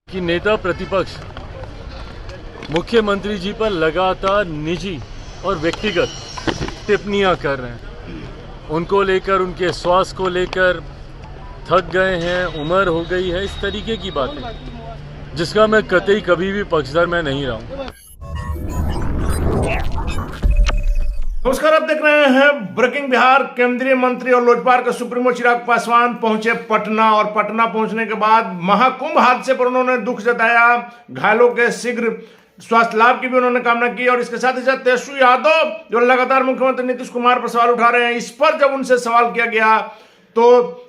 कि नेता प्रतिपक्ष मुख्यमंत्री जी पर लगातार निजी और व्यक्तिगत टिप्पणियां कर रहे हैं। उनको लेकर, उनके स्वास्थ्य को लेकर थक गए हैं, उम्र हो गई है, इस तरीके की बातें, जिसका मैं कतई कभी भी पक्षधर मैं नहीं रहा हूं। नमस्कार, आप देख रहे हैं ब्रेकिंग बिहार। केंद्रीय मंत्री और लोजपा के सुप्रीमो चिराग पासवान पहुंचे पटना और पटना पहुंचने के बाद महाकुंभ हादसे पर उन्होंने दुख जताया। घायलों के शीघ्र स्वास्थ्य लाभ की भी उन्होंने कामना की और इसके साथ ही साथ तेजस्वी यादव जो लगातार मुख्यमंत्री नीतीश कुमार पर सवाल उठा रहे हैं, इस पर जब उनसे सवाल किया गया तो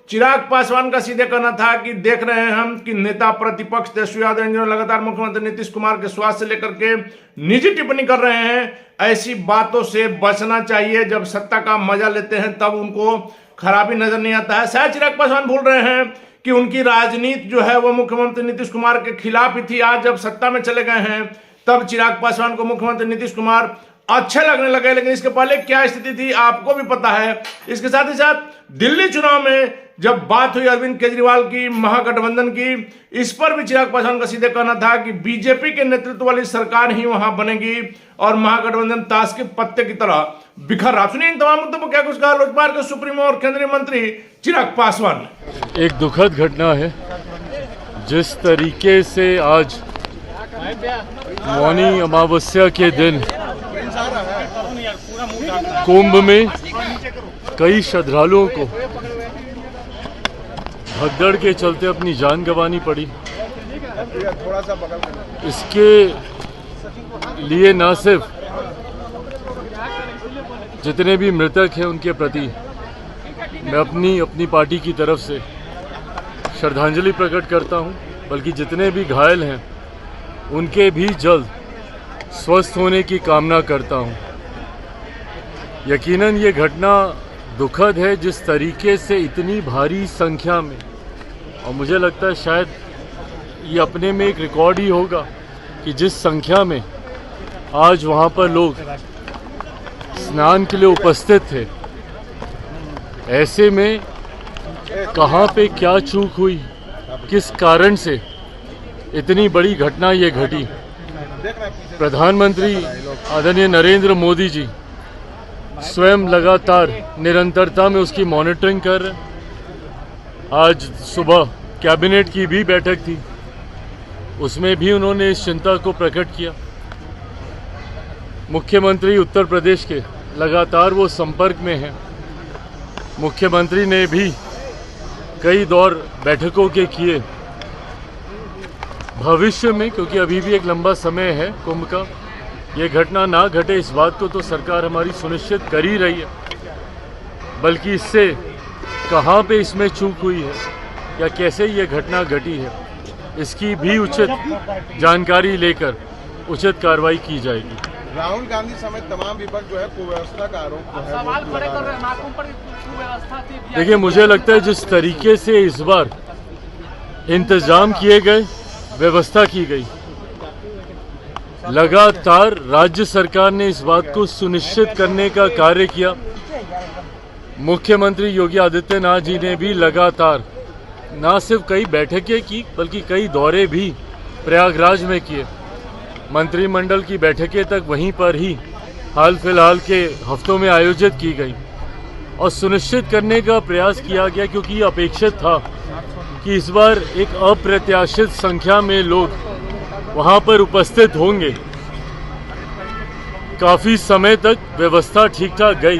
चिराग पासवान का सीधे कहना था कि देख रहे हैं हम कि नेता प्रतिपक्ष तेजस्वी यादव जिन्होंने लगातार मुख्यमंत्री नीतीश कुमार के स्वास्थ्य से लेकर के निजी टिप्पणी कर रहे हैं, ऐसी बातों से बचना चाहिए। जब सत्ता का मजा लेते हैं तब उनको खराबी नजर नहीं आता है। शायद चिराग पासवान भूल रहे हैं कि उनकी राजनीति जो है वो मुख्यमंत्री नीतीश कुमार के खिलाफ ही थी। आज जब सत्ता में चले गए हैं तब चिराग पासवान को मुख्यमंत्री नीतीश कुमार अच्छे लगने लगे, लेकिन इसके पहले क्या स्थिति थी आपको भी पता है। इसके साथ ही साथ दिल्ली चुनाव में जब बात हुई अरविंद केजरीवाल की, महागठबंधन की, इस पर भी चिराग पासवान का सीधे कहना था कि बीजेपी के नेतृत्व वाली सरकार ही वहां बनेगी और महागठबंधन ताश के पत्ते की तरह बिखर रहा। सुनिए इन तमाम मुद्दों पर क्या कुछ कहा लोजपा के सुप्रीमो और केंद्रीय मंत्री चिराग पासवान ने। एक दुखद घटना है जिस तरीके से आज मौनी अमावस्या के दिन कुंभ में कई श्रद्धालुओं को भगदड़ के चलते अपनी जान गंवानी पड़ी। इसके लिए न सिर्फ जितने भी मृतक हैं उनके प्रति मैं अपनी पार्टी की तरफ से श्रद्धांजलि प्रकट करता हूं, बल्कि जितने भी घायल हैं उनके भी जल्द स्वस्थ होने की कामना करता हूं। यकीनन ये घटना दुखद है, जिस तरीके से इतनी भारी संख्या में, और मुझे लगता है शायद ये अपने में एक रिकॉर्ड ही होगा कि जिस संख्या में आज वहाँ पर लोग स्नान के लिए उपस्थित थे, ऐसे में कहाँ पे क्या चूक हुई, किस कारण से इतनी बड़ी घटना ये घटी। प्रधानमंत्री आदरणीय नरेंद्र मोदी जी स्वयं लगातार निरंतरता में उसकी मॉनिटरिंग कर रहे हैं। आज सुबह कैबिनेट की भी बैठक थी, उसमें भी उन्होंने इस चिंता को प्रकट किया। मुख्यमंत्री उत्तर प्रदेश के लगातार वो संपर्क में हैं। मुख्यमंत्री ने भी कई दौर बैठकों के किए। भविष्य में, क्योंकि अभी भी एक लंबा समय है कुंभ का, ये घटना ना घटे इस बात को तो सरकार हमारी सुनिश्चित कर ही रही है, बल्कि इससे कहाँ पे इसमें चूक हुई है या कैसे ये घटना घटी है, इसकी भी उचित जानकारी लेकर उचित कार्रवाई की जाएगी। राहुल गांधी समेत तमाम विपक्ष जो है कुव्यवस्था का आरोप देखिए, मुझे लगता है जिस तरीके से इस बार इंतजाम किए गए, व्यवस्था की गई, लगातार राज्य सरकार ने इस बात को सुनिश्चित करने का कार्य किया। मुख्यमंत्री योगी आदित्यनाथ जी ने भी लगातार न सिर्फ कई बैठकें की बल्कि कई दौरे भी प्रयागराज में किए। मंत्रिमंडल की बैठकें तक वहीं पर ही हाल फिलहाल के हफ्तों में आयोजित की गई और सुनिश्चित करने का प्रयास किया गया, क्योंकि ये अपेक्षित था कि इस बार एक अप्रत्याशित संख्या में लोग वहां पर उपस्थित होंगे। काफी समय तक व्यवस्था ठीक ठाक गई,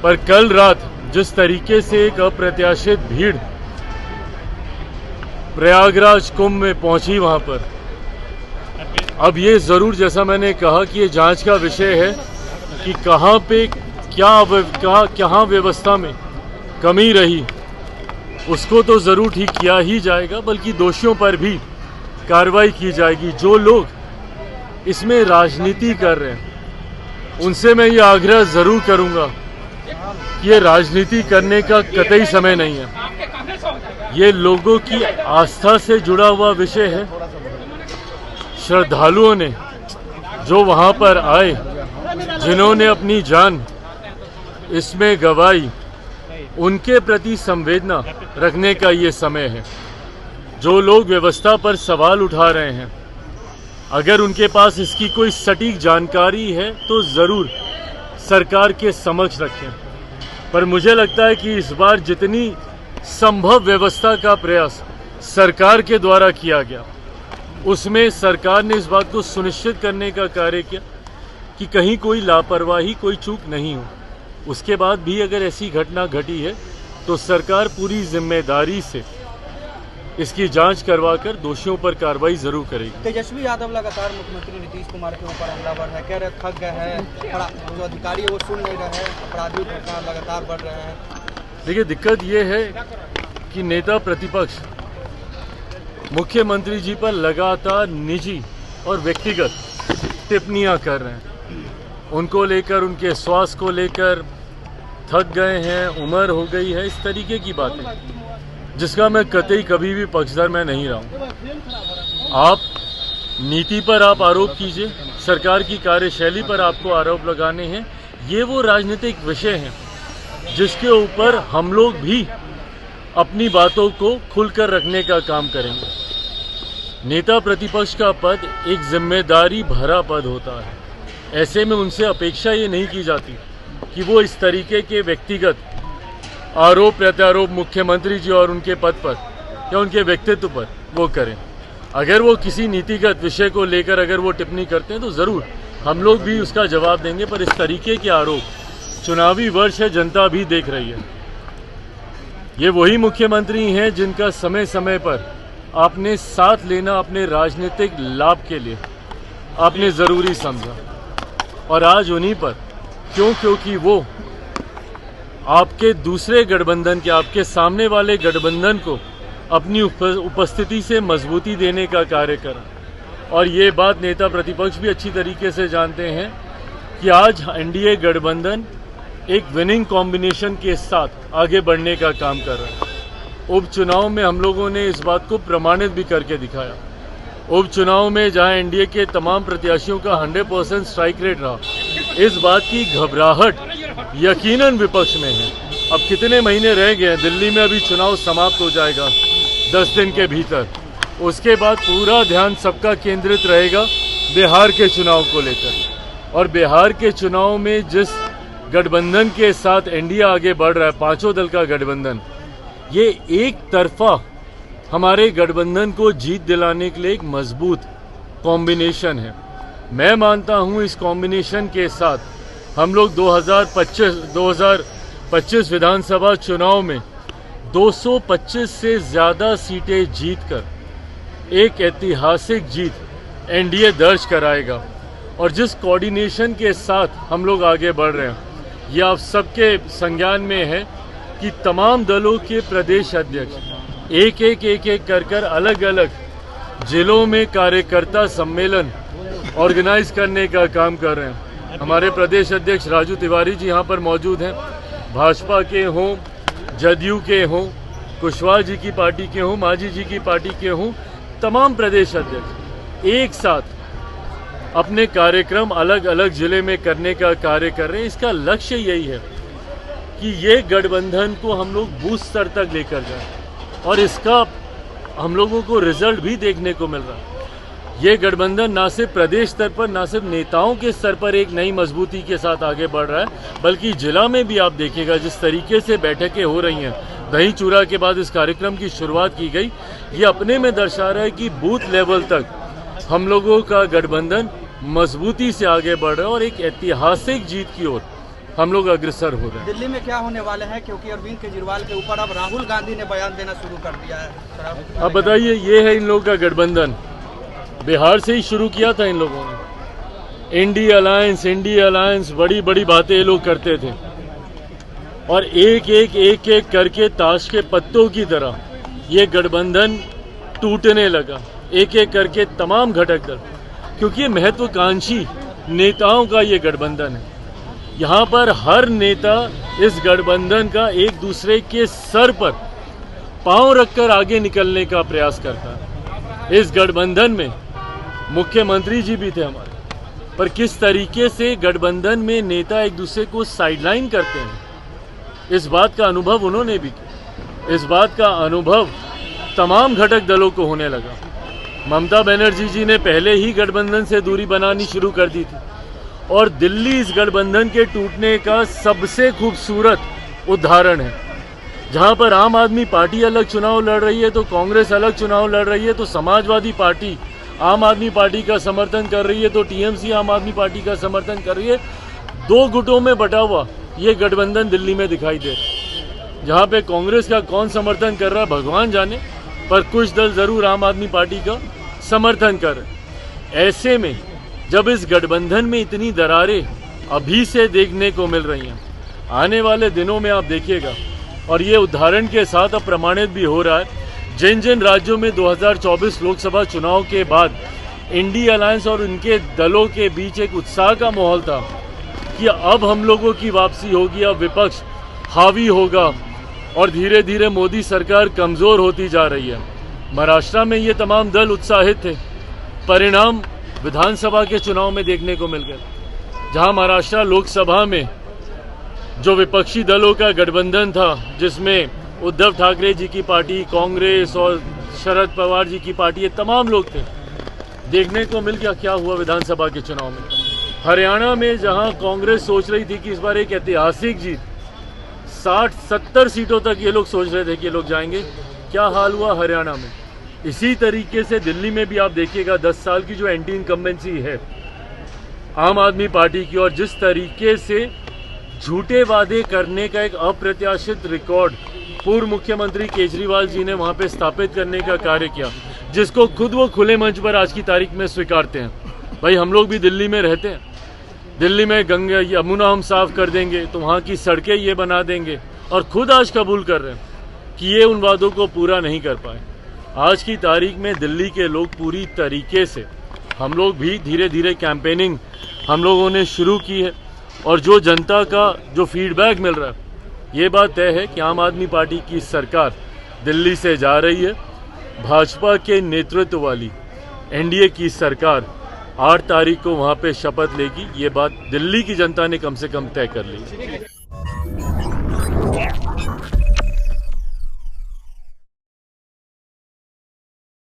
पर कल रात जिस तरीके से एक अप्रत्याशित भीड़ प्रयागराज कुंभ में पहुंची वहां पर, अब ये जरूर, जैसा मैंने कहा कि ये जांच का विषय है कि कहां पे क्या व्यवस्था में कमी रही, उसको तो जरूर ठीक किया ही जाएगा, बल्कि दोषियों पर भी कार्रवाई की जाएगी। जो लोग इसमें राजनीति कर रहे हैं उनसे मैं ये आग्रह जरूर करूंगा कि ये राजनीति करने का कतई समय नहीं है। ये लोगों की आस्था से जुड़ा हुआ विषय है। श्रद्धालुओं ने जो वहां पर आए, जिन्होंने अपनी जान इसमें गंवाई, उनके प्रति संवेदना रखने का ये समय है। जो लोग व्यवस्था पर सवाल उठा रहे हैं, अगर उनके पास इसकी कोई सटीक जानकारी है तो ज़रूर सरकार के समक्ष रखें। पर मुझे लगता है कि इस बार जितनी संभव व्यवस्था का प्रयास सरकार के द्वारा किया गया, उसमें सरकार ने इस बात को सुनिश्चित करने का कार्य किया कि कहीं कोई लापरवाही, कोई चूक नहीं हो। उसके बाद भी अगर ऐसी घटना घटी है तो सरकार पूरी जिम्मेदारी से इसकी जांच करवाकर दोषियों पर कार्रवाई जरूर करेगी। तेजस्वी यादव लगातार मुख्यमंत्री नीतीश कुमार के ऊपर हमलावर है, कह रहे थक गए हैं, जो अधिकारी है वो सुन नहीं रहे हैं, अपराधियों की संख्या लगातार बढ़ रहे हैं। देखिए, दिक्कत ये है कि नेता प्रतिपक्ष मुख्यमंत्री जी पर लगातार निजी और व्यक्तिगत टिप्पणियां कर रहे हैं। उनको लेकर, उनके स्वास्थ्य को लेकर, थक गए हैं, उम्र हो गई है, इस तरीके की बातें, जिसका मैं कतई कभी भी पक्षधर मैं नहीं रहा हूं। आप नीति पर आप आरोप कीजिए, सरकार की कार्यशैली पर आपको आरोप लगाने हैं, ये वो राजनीतिक विषय हैं जिसके ऊपर हम लोग भी अपनी बातों को खुलकर रखने का काम करेंगे। नेता प्रतिपक्ष का पद एक जिम्मेदारी भरा पद होता है। ऐसे में उनसे अपेक्षा ये नहीं की जाती कि वो इस तरीके के व्यक्तिगत आरोप प्रत्यारोप मुख्यमंत्री जी और उनके पद पर या उनके व्यक्तित्व पर वो करें। अगर वो किसी नीतिगत विषय को लेकर अगर वो टिप्पणी करते हैं तो ज़रूर हम लोग भी उसका जवाब देंगे। पर इस तरीके के आरोप, चुनावी वर्ष है, जनता भी देख रही है। ये वही मुख्यमंत्री हैं जिनका समय समय पर आपने साथ लेना अपने राजनीतिक लाभ के लिए आपने ज़रूरी समझा, और आज उन्हीं पर क्योंकि वो आपके दूसरे गठबंधन के, आपके सामने वाले गठबंधन को अपनी उपस्थिति से मजबूती देने का कार्य करा। और ये बात नेता प्रतिपक्ष भी अच्छी तरीके से जानते हैं कि आज एनडीए गठबंधन एक विनिंग कॉम्बिनेशन के साथ आगे बढ़ने का काम कर रहा है। उपचुनाव में हम लोगों ने इस बात को प्रमाणित भी करके दिखाया। उपचुनाव में जहां एनडीए के तमाम प्रत्याशियों का 100% स्ट्राइक रेट रहा, इस बात की घबराहट यकीनन विपक्ष में है। अब कितने महीने रह गए हैं, दिल्ली में अभी चुनाव समाप्त हो जाएगा 10 दिन के भीतर। उसके बाद पूरा ध्यान सबका केंद्रित रहेगा बिहार के चुनाव को लेकर। और बिहार के चुनाव में जिस गठबंधन के साथ एनडीए आगे बढ़ रहा है, पांचों दल का गठबंधन, ये एक तरफा हमारे गठबंधन को जीत दिलाने के लिए एक मजबूत कॉम्बिनेशन है। मैं मानता हूं इस कॉम्बिनेशन के साथ हम लोग 2025 विधानसभा चुनाव में 225 से ज़्यादा सीटें जीतकर एक ऐतिहासिक जीत एनडीए दर्ज कराएगा। और जिस कोऑर्डिनेशन के साथ हम लोग आगे बढ़ रहे हैं, ये आप सबके संज्ञान में है कि तमाम दलों के प्रदेश अध्यक्ष एक एक कर अलग अलग जिलों में कार्यकर्ता सम्मेलन ऑर्गेनाइज करने का काम कर रहे हैं। हमारे प्रदेश अध्यक्ष राजू तिवारी जी यहाँ पर मौजूद हैं, भाजपा के हों, जदयू के हों, कुशवाहा जी की पार्टी के हों, मांझी जी की पार्टी के हों, तमाम प्रदेश अध्यक्ष एक साथ अपने कार्यक्रम अलग अलग जिले में करने का कार्य कर रहे हैं। इसका लक्ष्य यही है कि ये गठबंधन को हम लोग बूथ स्तर तक लेकर जाएं, और इसका हम लोगों को रिजल्ट भी देखने को मिल रहा है। ये गठबंधन ना सिर्फ प्रदेश स्तर पर, ना सिर्फ नेताओं के स्तर पर एक नई मजबूती के साथ आगे बढ़ रहा है, बल्कि जिला में भी आप देखिएगा जिस तरीके से बैठकें हो रही हैं, दही चूड़ा के बाद इस कार्यक्रम की शुरुआत की गई, ये अपने में दर्शा रहा है कि बूथ लेवल तक हम लोगों का गठबंधन मजबूती से आगे बढ़ रहा है और एक ऐतिहासिक जीत की ओर हम लोग अग्रसर हो रहे हैं। दिल्ली में क्या होने वाले हैं, क्योंकि अरविंद केजरीवाल के ऊपर अब राहुल गांधी ने बयान देना शुरू कर दिया है। अब बताइए, ये है इन लोगों का गठबंधन। बिहार से ही शुरू किया था इन लोगों ने। इंडी अलायंस बड़ी बड़ी बातें ये लोग करते थे, और एक एक करके ताश के पत्तों की तरह ये गठबंधन टूटने लगा, एक एक करके तमाम घटक दल, क्योंकि ये महत्वाकांक्षी नेताओं का ये गठबंधन है। यहाँ पर हर नेता इस गठबंधन का एक दूसरे के सर पर पांव रखकर आगे निकलने का प्रयास करता है। इस गठबंधन में मुख्यमंत्री जी भी थे हमारे, पर किस तरीके से गठबंधन में नेता एक दूसरे को साइडलाइन करते हैं, इस बात का अनुभव उन्होंने भी किया। इस बात का अनुभव तमाम घटक दलों को होने लगा। ममता बनर्जी जी ने पहले ही गठबंधन से दूरी बनानी शुरू कर दी थी और दिल्ली इस गठबंधन के टूटने का सबसे खूबसूरत उदाहरण है। जहां पर आम आदमी पार्टी अलग चुनाव लड़ रही है तो कांग्रेस अलग चुनाव लड़ रही है, तो समाजवादी पार्टी आम आदमी पार्टी का समर्थन कर रही है, तो टीएमसी आम आदमी पार्टी का समर्थन कर रही है। दो गुटों में बटा हुआ ये गठबंधन दिल्ली में दिखाई दे रहा है, जहां पे कांग्रेस का कौन समर्थन कर रहा है भगवान जाने, पर कुछ दल जरूर आम आदमी पार्टी का समर्थन कर रहे हैं। ऐसे में जब इस गठबंधन में इतनी दरारें अभी से देखने को मिल रही हैं, आने वाले दिनों में आप देखिएगा, और ये उदाहरण के साथ अब प्रमाणित भी हो रहा है, जिन जिन राज्यों में 2024 लोकसभा चुनाव के बाद इंडिया अलायंस और उनके दलों के बीच एक उत्साह का माहौल था कि अब हम लोगों की वापसी होगी, अब विपक्ष हावी होगा और धीरे धीरे मोदी सरकार कमज़ोर होती जा रही है। महाराष्ट्र में ये तमाम दल उत्साहित थे। परिणाम विधानसभा के चुनाव में देखने को मिल गए, जहां महाराष्ट्र लोकसभा में जो विपक्षी दलों का गठबंधन था, जिसमें उद्धव ठाकरे जी की पार्टी, कांग्रेस और शरद पवार जी की पार्टी, ये तमाम लोग थे, देखने को मिल गया क्या हुआ विधानसभा के चुनाव में। हरियाणा में जहां कांग्रेस सोच रही थी कि इस बार एक ऐतिहासिक जीत, 60-70 सीटों तक ये लोग सोच रहे थे कि ये लोग जाएंगे, क्या हाल हुआ हरियाणा में। इसी तरीके से दिल्ली में भी आप देखिएगा 10 साल की जो एंटी इनकम्बेंसी है आम आदमी पार्टी की, और जिस तरीके से झूठे वादे करने का एक अप्रत्याशित रिकॉर्ड पूर्व मुख्यमंत्री केजरीवाल जी ने वहां पे स्थापित करने का कार्य किया, जिसको खुद वो खुले मंच पर आज की तारीख में स्वीकारते हैं। भाई हम लोग भी दिल्ली में रहते हैं, दिल्ली में गंगा यमुना हम साफ कर देंगे, तो वहाँ की सड़कें ये बना देंगे, और खुद आज कबूल कर रहे हैं कि ये उन वादों को पूरा नहीं कर पाए। आज की तारीख में दिल्ली के लोग पूरी तरीके से, हम लोग भी धीरे धीरे कैंपेनिंग हम लोगों ने शुरू की है, और जो जनता का जो फीडबैक मिल रहा है, ये बात तय है कि आम आदमी पार्टी की सरकार दिल्ली से जा रही है। भाजपा के नेतृत्व वाली एनडीए की सरकार 8 तारीख को वहाँ पे शपथ लेगी। ये बात दिल्ली की जनता ने कम से कम तय कर ली।